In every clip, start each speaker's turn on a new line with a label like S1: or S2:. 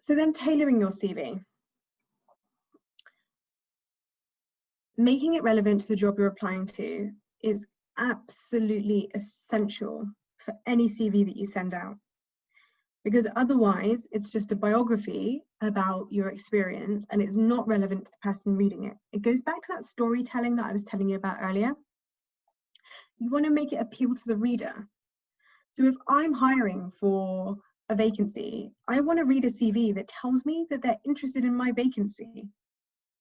S1: So then tailoring your CV. Making it relevant to the job you're applying to is absolutely essential for any CV that you send out. Because otherwise, it's just a biography about your experience and it's not relevant to the person reading it. It goes back to that storytelling that I was telling you about earlier. You want to make it appeal to the reader. So if I'm hiring for a vacancy, I want to read a CV that tells me that they're interested in my vacancy.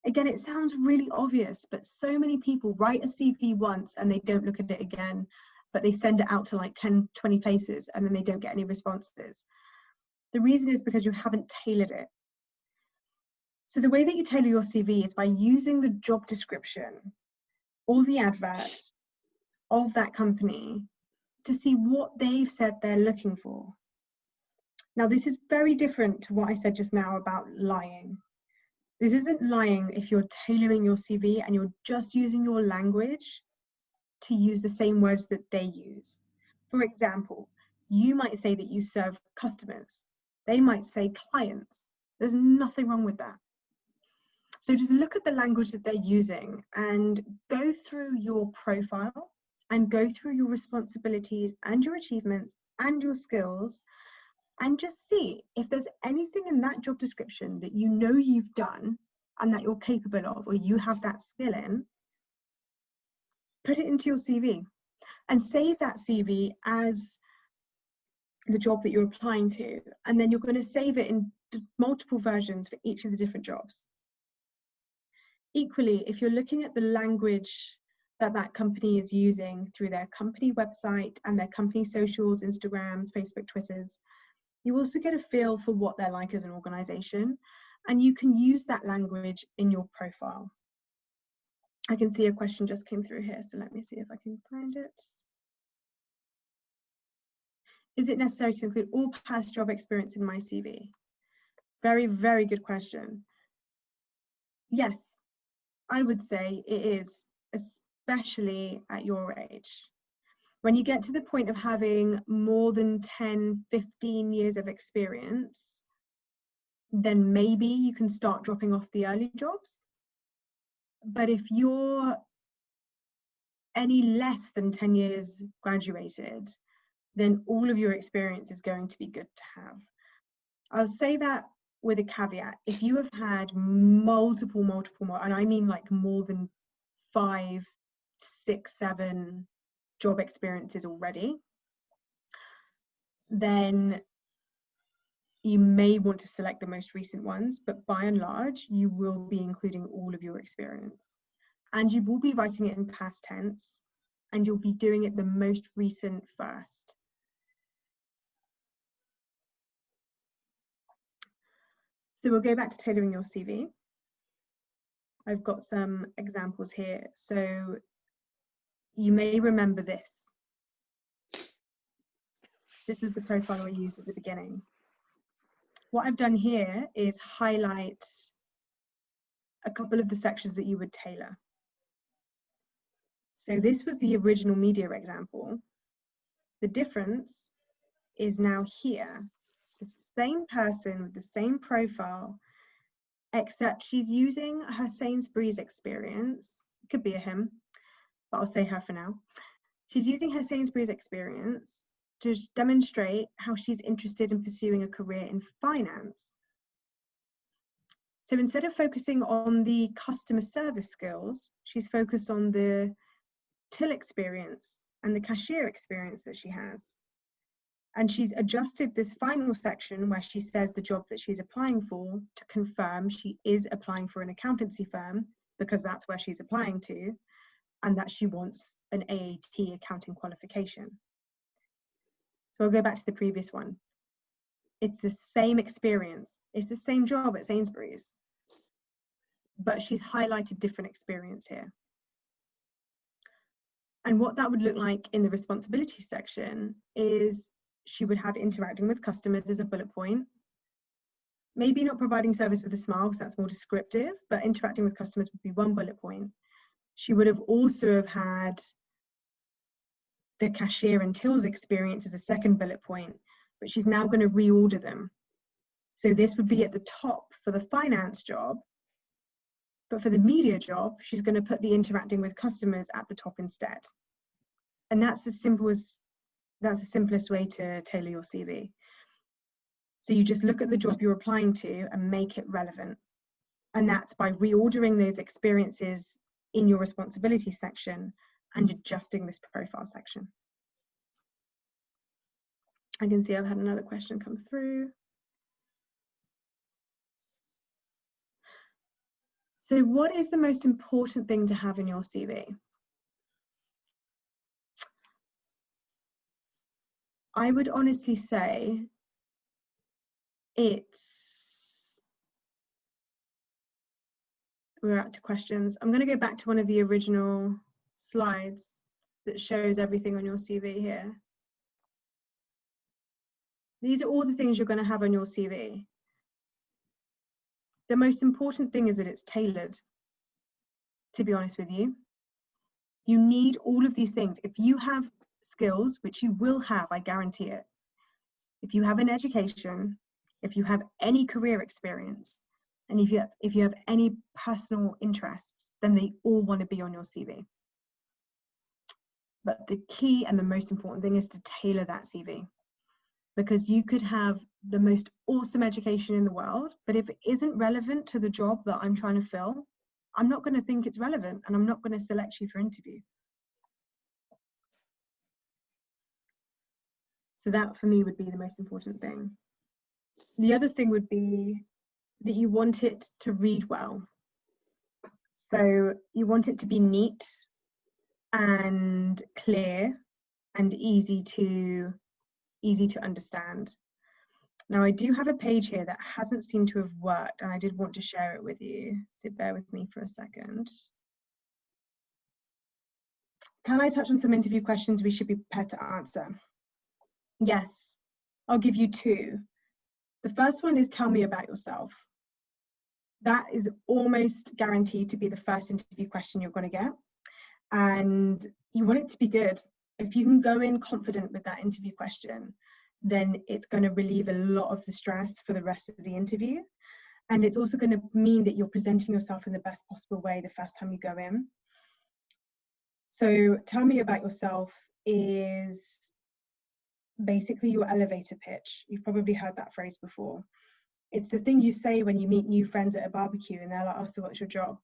S1: Again, it sounds really obvious, but so many people write a CV once and they don't look at it again, but they send it out to like 10, 20 places and then they don't get any responses. The reason is because you haven't tailored it. So the way that you tailor your CV is by using the job description or the adverts of that company to see what they've said they're looking for. Now, this is very different to what I said just now about lying. This isn't lying if you're tailoring your CV and you're just using your language to use the same words that they use. For example, you might say that you serve customers. They might say clients. There's nothing wrong with that. So just look at the language that they're using and go through your profile and go through your responsibilities and your achievements and your skills and just see if there's anything in that job description that you know you've done and that you're capable of or you have that skill in. Put it into your CV and save that CV as the job that you're applying to, and then you're going to save it in multiple versions for each of the different jobs. Equally, if you're looking at the language that that company is using through their company website and their company socials, Instagrams, Facebook, Twitters, you also get a feel for what they're like as an organization, and you can use that language in your profile. I can see a question just came through here, so let me see if I can find it. Is it necessary to include all past job experience in my CV? Very, very good question. Yes, I would say it is, especially at your age. When you get to the point of having more than 10, 15 years of experience, then maybe you can start dropping off the early jobs. But if you're any less than 10 years graduated, then all of your experience is going to be good to have. I'll say that with a caveat. If you have had multiple, and I mean like more than 5, 6, 7 job experiences already, then you may want to select the most recent ones, but by and large, you will be including all of your experience. And you will be writing it in past tense, and you'll be doing it the most recent first. So we'll go back to tailoring your CV. I've got some examples here. So you may remember this. This was the profile I used at the beginning. What I've done here is highlight a couple of the sections that you would tailor. So this was the original media example. The difference is now here. The same person with the same profile, except she's using her Sainsbury's experience. It could be a him, but I'll say her for now. She's using her Sainsbury's experience to demonstrate how she's interested in pursuing a career in finance. So instead of focusing on the customer service skills, she's focused on the till experience and the cashier experience that she has. And she's adjusted this final section where she says the job that she's applying for to confirm she is applying for an accountancy firm, because that's where she's applying to, and that she wants an AAT accounting qualification. So I'll go back to the previous one. It's the same experience. It's the same job at Sainsbury's, but she's highlighted different experience here. And what that would look like in the responsibility section is she would have interacting with customers as a bullet point. Maybe not providing service with a smile, because that's more descriptive, but interacting with customers would be one bullet point. She would have also have had the cashier and tills experience as a second bullet point, but she's now going to reorder them. So this would be at the top for the finance job, but for the media job, she's going to put the interacting with customers at the top instead. And that's the simplest way to tailor your CV. So you just look at the job you're applying to and make it relevant. And that's by reordering those experiences in your responsibility section and adjusting this profile section. I can see I've had another question come through. So what is the most important thing to have in your CV? I would honestly say we're out to questions. I'm going to go back to one of the original slides that shows everything on your CV here. These are all the things you're going to have on your CV. The most important thing is that it's tailored, to be honest with you. You need all of these things. If you have skills, which you will have, I guarantee it. If you have an education, if you have any career experience, and if you have any personal interests, then they all want to be on your CV. But the key and the most important thing is to tailor that CV. Because you could have the most awesome education in the world, but if it isn't relevant to the job that I'm trying to fill, I'm not going to think it's relevant and I'm not going to select you for interview. So that for me would be the most important thing. The other thing would be that you want it to read well. So you want it to be neat and clear and easy to understand. Now I do have a page here that hasn't seemed to have worked and I did want to share it with you, so bear with me for a second. Can I touch on some interview questions we should be prepared to answer? Yes, I'll give you two. The first one is tell me about yourself. That is almost guaranteed to be the first interview question you're going to get, and you want it to be good. If you can go in confident with that interview question, then it's going to relieve a lot of the stress for the rest of the interview. And it's also going to mean that you're presenting yourself in the best possible way the first time you go in. So tell me about yourself is basically your elevator pitch. You've probably heard that phrase before. It's the thing you say when you meet new friends at a barbecue and they're like, oh, so what's your job?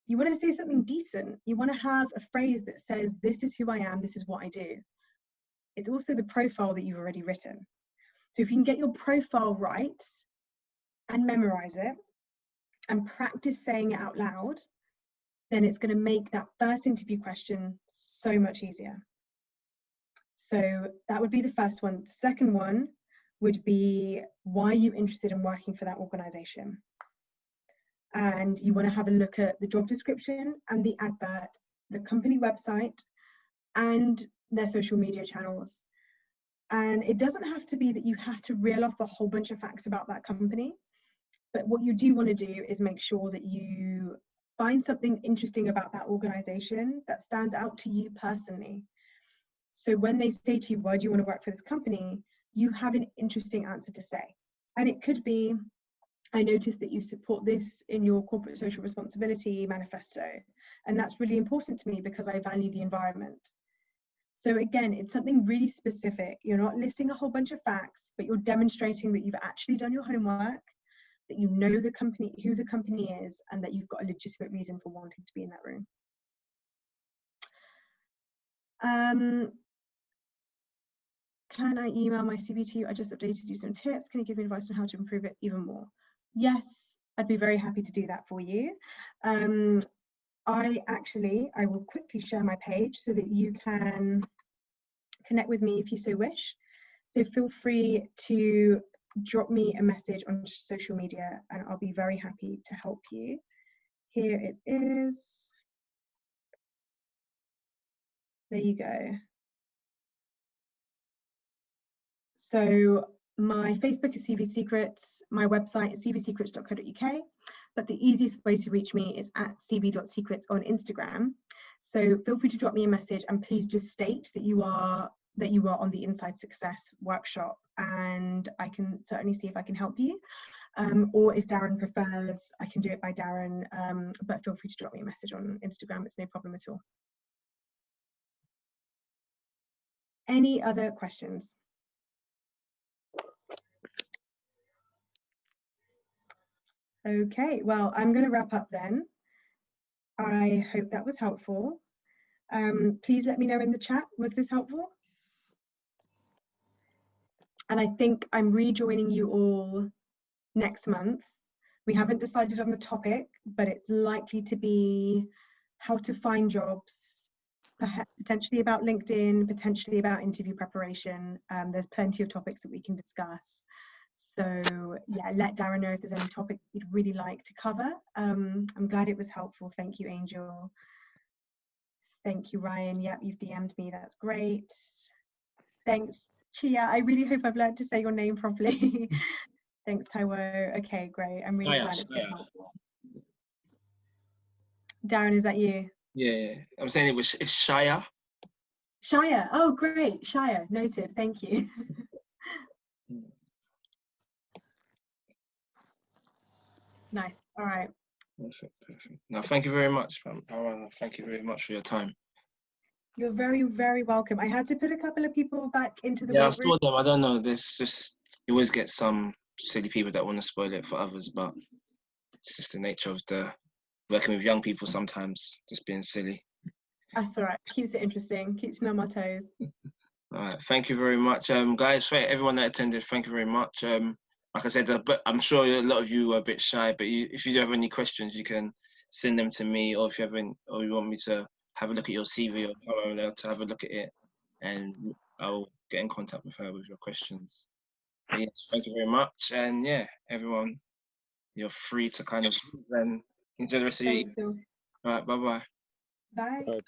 S1: You want to say something decent. You want to have a phrase that says, this is who I am, this is what I do. It's also the profile that you've already written. So if you can get your profile right and memorize it and practice saying it out loud, then it's going to make that first interview question so much easier. So that would be the first one. The second one would be, why are you interested in working for that organization? And you want to have a look at the job description and the advert, the company website, and their social media channels. And it doesn't have to be that you have to reel off a whole bunch of facts about that company, but what you do want to do is make sure that you find something interesting about that organization that stands out to you personally. So when they say to you, why do you want to work for this company, you have an interesting answer to say. And it could be, I noticed that you support this in your corporate social responsibility manifesto, and that's really important to me because I value the environment. So again, it's something really specific. You're not listing a whole bunch of facts, but you're demonstrating that you've actually done your homework, that you know the company, who the company is, and that you've got a legitimate reason for wanting to be in that room. Can I email my CV to you? I just updated you some tips. Can you give me advice on how to improve it even more? Yes, I'd be very happy to do that for you. I will quickly share my page so that you can connect with me if you so wish. So feel free to drop me a message on social media and I'll be very happy to help you. Here it is. There you go. So my Facebook is CV Secrets, my website is cvsecrets.co.uk, but the easiest way to reach me is at cv.secrets on Instagram. So feel free to drop me a message and please just state that you are that you were on the Inside Success workshop, and I can certainly see if I can help you. Or if Darren prefers, I can do it by Darren, but feel free to drop me a message on Instagram. It's no problem at all. Any other questions? Okay, well, I'm going to wrap up then. I hope that was helpful. Please let me know in the chat, was this helpful? And I think I'm rejoining you all next month. We haven't decided on the topic, but it's likely to be how to find jobs, potentially about LinkedIn, potentially about interview preparation. There's plenty of topics that we can discuss. So yeah, let Darren know if there's any topic you'd really like to cover. I'm glad it was helpful. Thank you, Angel. Thank you, Ryan. Yep, you've DM'd me. That's great. Thanks, Chia. I really hope I've learned to say your name properly. Thanks, Taiwo. Okay, great. I'm really glad it's been helpful. Darren, is that you?
S2: Yeah, I'm saying it's Shia.
S1: Shia. Oh, great. Shia. Noted. Thank you. Nice. All right.
S2: Perfect. No, thank you very much, Pamela. Thank you very much for your time.
S1: You're very, very welcome. I had to put a couple of people back into the
S2: Yeah, I
S1: work
S2: saw them. I don't know. There's just, you always get some silly people that want to spoil it for others, but it's just the nature of the working with young people sometimes, just being silly.
S1: That's all right. Keeps it interesting. Keeps me on my toes.
S2: All right. Thank you very much, guys. For everyone that attended, thank you very much. Like I said, but I'm sure a lot of you are a bit shy. But if you do have any questions, you can send them to me, or if you haven't, or you want me to have a look at your CV or Pamela to have a look at it, and I'll get in contact with her with your questions. But yes, thank you very much, and yeah, everyone, you're free to kind of and enjoy the rest of your evening.
S1: Thanks, all.
S2: All right, bye-bye.
S1: Bye.
S3: Bye.